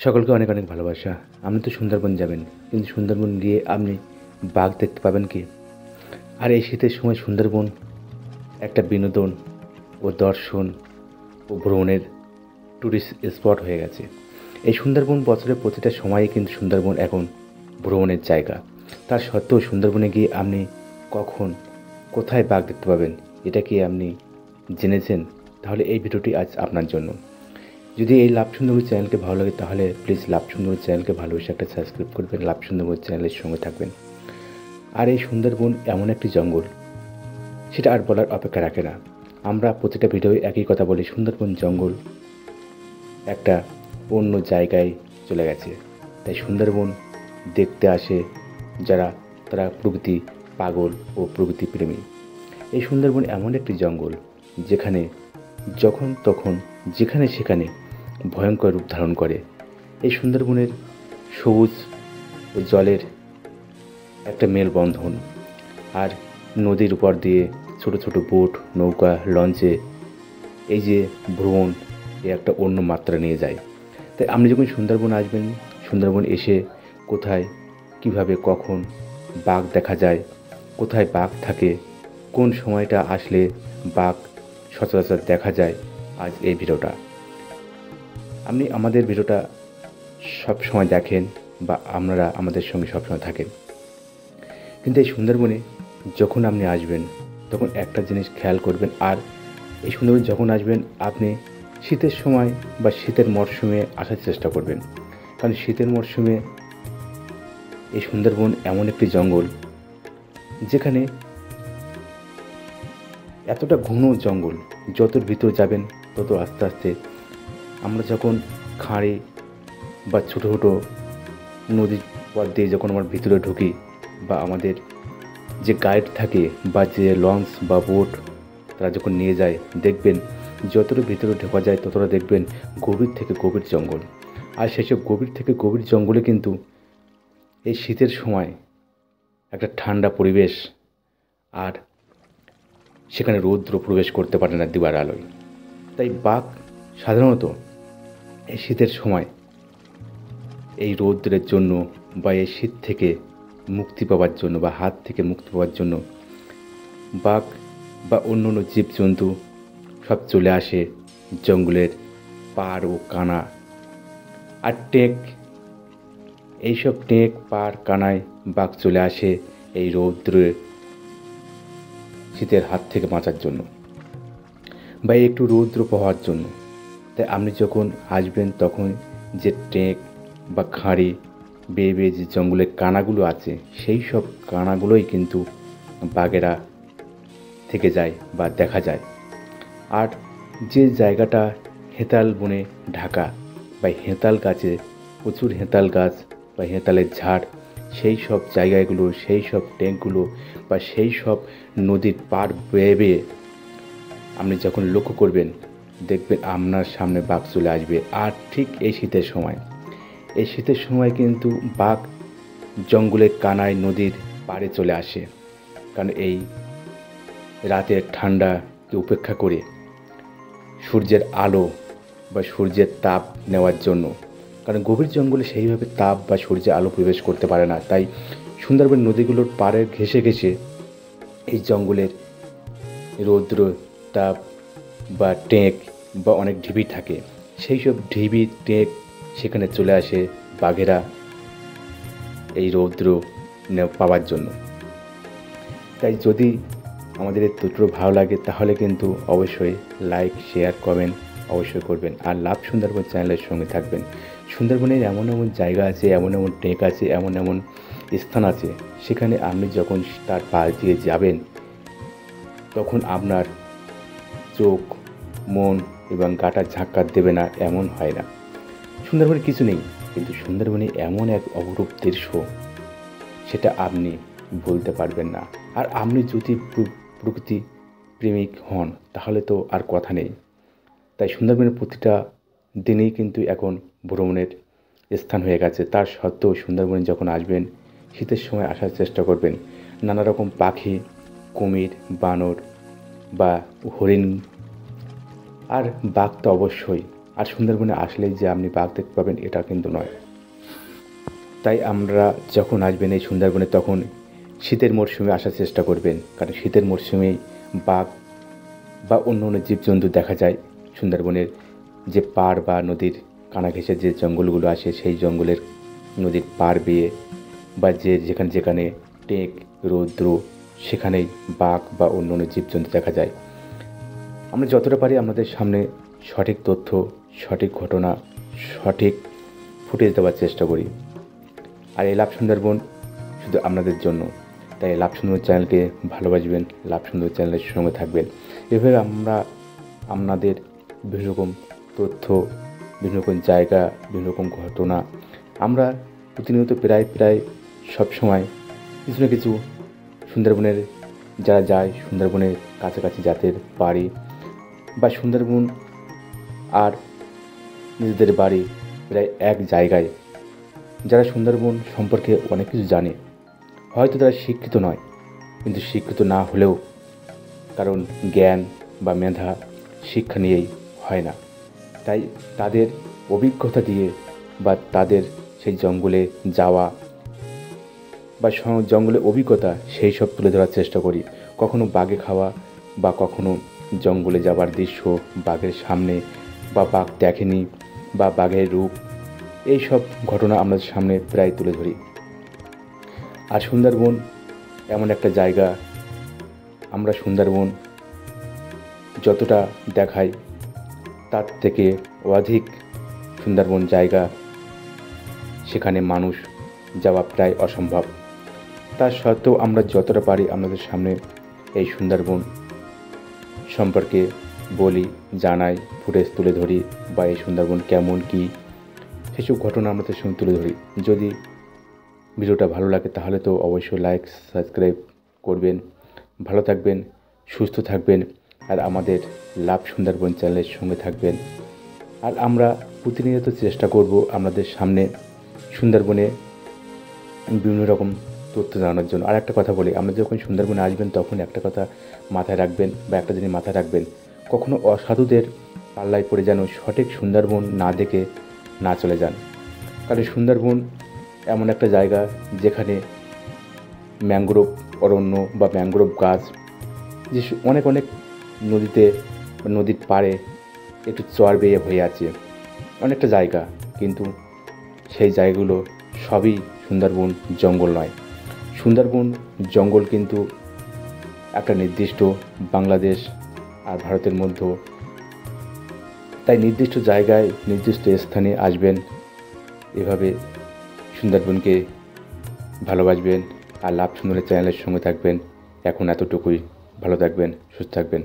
সকলকে অনেক অনেক ভালোবাসা। আপনি তো সুন্দরবন যাবেন, কিন্তু সুন্দরবন গিয়ে আপনি বাঘ দেখতে পাবেন কি? আর এই শীতের সময় সুন্দরবন একটা বিনোদন ও দর্শন ও ভ্রমণের ট্যুরিস্ট স্পট হয়ে গেছে। এই সুন্দরবন বছরের প্রতিটা সময়ে কিন্তু সুন্দরবন এখন ভ্রমণের জায়গা। তার সত্ত্বেও সুন্দরবনে গিয়ে আপনি কখন, কোথায় বাঘ দেখতে পাবেন, এটা কি আপনি জেনেছেন? তাহলে এই ভিডিওটি আজ আপনার জন্য। যদি এই লাভ সুন্দরবন চ্যানেলকে ভালো লাগে তাহলে প্লিজ লাভ সুন্দরবন চ্যানেলকে ভালোবেসে একটা সাবস্ক্রাইব করবেন, লাভ সুন্দরবন চ্যানেলের সঙ্গে থাকবেন। আর এই সুন্দরবন এমন একটি জঙ্গল, সেটা আর বলার অপেক্ষা রাখে না। আমরা প্রতিটা ভিডিওয় একই কথা বলি, সুন্দরবন জঙ্গল একটা অন্য জায়গায় চলে গেছে। তাই সুন্দরবন দেখতে আসে যারা, তারা প্রকৃতি পাগল ও প্রকৃতি প্রেমী। এই সুন্দরবন এমন একটি জঙ্গল যেখানে যখন তখন যেখানে সেখানে ভয়ঙ্কর রূপ ধারণ করে। এই সুন্দরবনের সবুজ ও জলের একটা মেলবন্ধন, আর নদীর উপর দিয়ে ছোট ছোট বোট, নৌকা, লঞ্চে এই যে ভ্রমণ, এ একটা অন্য মাত্রা নিয়ে যায়। তাই আপনি যখন সুন্দরবন আসবেন, সুন্দরবন এসে কোথায়, কিভাবে, কখন বাঘ দেখা যায়, কোথায় বাঘ থাকে, কোন সময়টা আসলে বাঘ সচরাচর দেখা যায়, আজ এই ভিডিওটা। আপনি আমাদের ভিডিওটা সব সময় দেখেন বা আপনারা আমাদের সঙ্গে সবসময় থাকেন, কিন্তু এই সুন্দরবনে যখন আপনি আসবেন তখন একটা জিনিস খেয়াল করবেন। আর এই সুন্দরবন যখন আসবেন আপনি শীতের সময় বা শীতের মরশুমে আসার চেষ্টা করবেন, কারণ শীতের মরশুমে এই সুন্দরবন এমন একটি জঙ্গল যেখানে এতটা ঘন জঙ্গল, যত ভিতর যাবেন তত আস্তে আস্তে আমরা যখন খাঁড়ি বা ছোটো ছোটো নদীর পথ দিয়ে যখন আমরা ভিতরে ঢুকি, বা আমাদের যে গাইড থাকে বা যে লঞ্চ বা বোট তারা যখন নিয়ে যায়, দেখবেন যতটা ভিতরে ঢোকা যায় ততটা দেখবেন গভীর থেকে গভীর জঙ্গল। আর সেসব গভীর থেকে গভীর জঙ্গলে কিন্তু এই শীতের সময় একটা ঠান্ডা পরিবেশ, আর সেখানে রৌদ্র প্রবেশ করতে পারে না দিবার আলোয়। তাই বাঘ সাধারণত এই শীতের সময় এই রৌদ্রের জন্য বা এই শীত থেকে মুক্তি পাওয়ার জন্য বা হাত থেকে মুক্তি পাওয়ার জন্য বাঘ বা অন্য অন্য জীবজন্তু সব চলে আসে জঙ্গলের পাড় ও কানা আর টেক। এইসব টেক, পাড়, কানায় বাঘ চলে আসে এই রৌদ্রের শীতের হাত থেকে বাঁচার জন্য বা একটু রৌদ্র পাওয়ার জন্য। তাই আপনি যখন আসবেন তখন যে টেক বা খাঁড়ি বেয়ে বেয়ে যে জঙ্গলের কানাগুলো আছে, সেই সব কানাগুলোই কিন্তু বাঘেরা থেকে যায় বা দেখা যায়। আর যে জায়গাটা হেতাল বনে ঢাকা বা হেতাল গাছে, প্রচুর হেতাল গাছ বা হেতালের ঝাড়, সেই সব জায়গাগুলো, সেই সব ট্যাঙ্কগুলো বা সেই সব নদীর পাড় বেয়ে বেয়ে আপনি যখন লক্ষ্য করবেন, দেখবেন আপনার সামনে বাঘ চলে আসবে। আর ঠিক এই শীতের সময়, এই শীতের সময় কিন্তু বাঘ জঙ্গলের কানায় নদীর পাড়ে চলে আসে, কারণ এই রাতের ঠান্ডাকে উপেক্ষা করে সূর্যের আলো বা সূর্যের তাপ নেওয়ার জন্য। কারণ গভীর জঙ্গলে সেইভাবে তাপ বা সূর্যের আলো প্রবেশ করতে পারে না। তাই সুন্দরবন নদীগুলোর পাড়ে ঘেঁষে ঘেঁষে এই জঙ্গলের রৌদ্র তাপ বা টেক বা অনেক ঢিবি থাকে, সেই সব ঢিবি টেক সেখানে চলে আসে বাঘেরা এই রৌদ্র পাওয়ার জন্য। তাই যদি আমাদের এই তথ্য ভালো লাগে তাহলে কিন্তু অবশ্যই লাইক, শেয়ার, কমেন্ট অবশ্যই করবেন, আর লাভ সুন্দরবন চ্যানেলের সঙ্গে থাকবেন। সুন্দরবনের এমন এমন জায়গা আছে, এমন এমন টেক আছে, এমন এমন স্থান আছে, সেখানে আপনি যখন তার পাশ দিয়ে যাবেন তখন আপনার চোখ, মন এবং গাটা ঝাক্কা দেবে না এমন হয় না। সুন্দরবনে কিছু নেই, কিন্তু সুন্দরবনে এমন এক অপরূপ দৃশ্য, সেটা আপনি বলতে পারবেন না। আর আপনি যদি প্রকৃতি প্রেমিক হন তাহলে তো আর কথা নেই। তাই সুন্দরবনের প্রতিটা দিনেই কিন্তু এখন ভ্রমণের স্থান হয়ে গেছে। তার সত্ত্বেও সুন্দরবনে যখন আসবেন, শীতের সময় আসার চেষ্টা করবেন। নানা রকম পাখি, কুমির, বানর বা হরিণ, আর বাঘ তো অবশ্যই। আর সুন্দরবনে আসলেই যে আপনি বাঘ দেখতে পাবেন এটা কিন্তু নয়। তাই আমরা যখন আসবেন এই সুন্দরবনে তখন শীতের মরশুমে আসার চেষ্টা করবেন, কারণ শীতের মরশুমেই বাঘ বা অন্য অন্য জীবজন্তু দেখা যায়। সুন্দরবনের যে পাড় বা নদীর কানা ঘেঁষে যে জঙ্গলগুলো আসে সেই জঙ্গলের নদীর পাড় বেয়ে বা যেখানে যেখানে টেক রৌদ্র সেখানেই বাঘ বা অন্য অন্য জীবজন্তু দেখা যায়। আমরা যতটা পারি আমাদের সামনে সঠিক তথ্য, সঠিক ঘটনা, সঠিক ফুটেজ দেওয়ার চেষ্টা করি। আর এই লাভ সুন্দরবন শুধু আপনাদের জন্য, তাই লাভ সুন্দর চ্যানেলকে ভালোবাসবেন, লাভ সুন্দর চ্যানেলের সঙ্গে থাকবেন। এভাবে আমরা আপনাদের বিভিন্ন রকম তথ্য, বিভিন্ন রকম জায়গা, বিভিন্ন রকম ঘটনা আমরা প্রতিনিয়ত প্রায় সবসময় কিছু না কিছু সুন্দরবনের যারা যায়, সুন্দরবনের কাছাকাছি যাদের বাড়ি বা সুন্দরবন আর নিজেদের বাড়ি প্রায় এক জায়গায়, যারা সুন্দরবন সম্পর্কে অনেক কিছু জানে, হয়তো তারা শিক্ষিত নয়, কিন্তু শিক্ষিত না হলেও, কারণ জ্ঞান বা মেধা শিক্ষা নিয়েই হয় না, তাই তাদের অভিজ্ঞতা দিয়ে বা তাদের সেই জঙ্গলে যাওয়া বা জঙ্গলে অভিজ্ঞতা সেই সব তুলে ধরার চেষ্টা করি। কখনো বাঘে খাওয়া বা কখনো জঙ্গলে যাবার দৃশ্য, বাঘের সামনে বা বাঘ দেখেনি বা বাঘের রূপ, এই সব ঘটনা আমাদের সামনে প্রায় তুলে ধরি। আর সুন্দরবন এমন একটা জায়গা, আমরা সুন্দরবন যতটা দেখাই তার থেকে অধিক সুন্দরবন জায়গা, সেখানে মানুষ যাওয়া প্রায় অসম্ভব। তা সত্ত্বেও আমরা যতটা পারি আপনাদের সামনে এই সুন্দরবন সম্পর্কে বলি, জানাই, ফুটেজ তুলে ধরি বা এই সুন্দরবন কেমন কী সেসব ঘটনা আমাদের সঙ্গে তুলে ধরি। যদি ভিডিওটা ভালো লাগে তাহলে তো অবশ্যই লাইক সাবস্ক্রাইব করবেন। ভালো থাকবেন, সুস্থ থাকবেন, আর আমাদের লাভ সুন্দরবন চ্যানেলের সঙ্গে থাকবেন। আর আমরা প্রতিনিয়ত চেষ্টা করব আপনাদের সামনে সুন্দরবনে বিভিন্ন রকম তথ্য জানানোর জন্য। আর একটা কথা বলি, আপনি যখন সুন্দরবনে আসবেন তখন একটা কথা মাথায় রাখবেন বা একটা জিনিস মাথায় রাখবেন, কখনো অসাধুদের পাল্লায় পড়ে যেন সঠিক সুন্দরবন না দেখে না চলে যান। কারণ সুন্দরবন এমন একটা জায়গা যেখানে ম্যানগ্রোভ অরণ্য বা ম্যানগ্রোভ গাছ, যে অনেক নদীতে নদীর পাড়ে একটু চর বেয়ে হয়ে আছে অনেকটা জায়গা, কিন্তু সেই জায়গাগুলো সবই সুন্দরবন জঙ্গল নয়। সুন্দরবন জঙ্গল কিন্তু একটা নির্দিষ্ট বাংলাদেশ আর ভারতের মধ্যে, তাই নির্দিষ্ট জায়গায় নির্দিষ্ট স্থানে আসবেন, এভাবে সুন্দরবনকে ভালোবাসবেন আর লাভ সুন্দরের চ্যানেলের সঙ্গে থাকবেন। এখন এতটুকুই, ভালো থাকবেন, সুস্থ থাকবেন।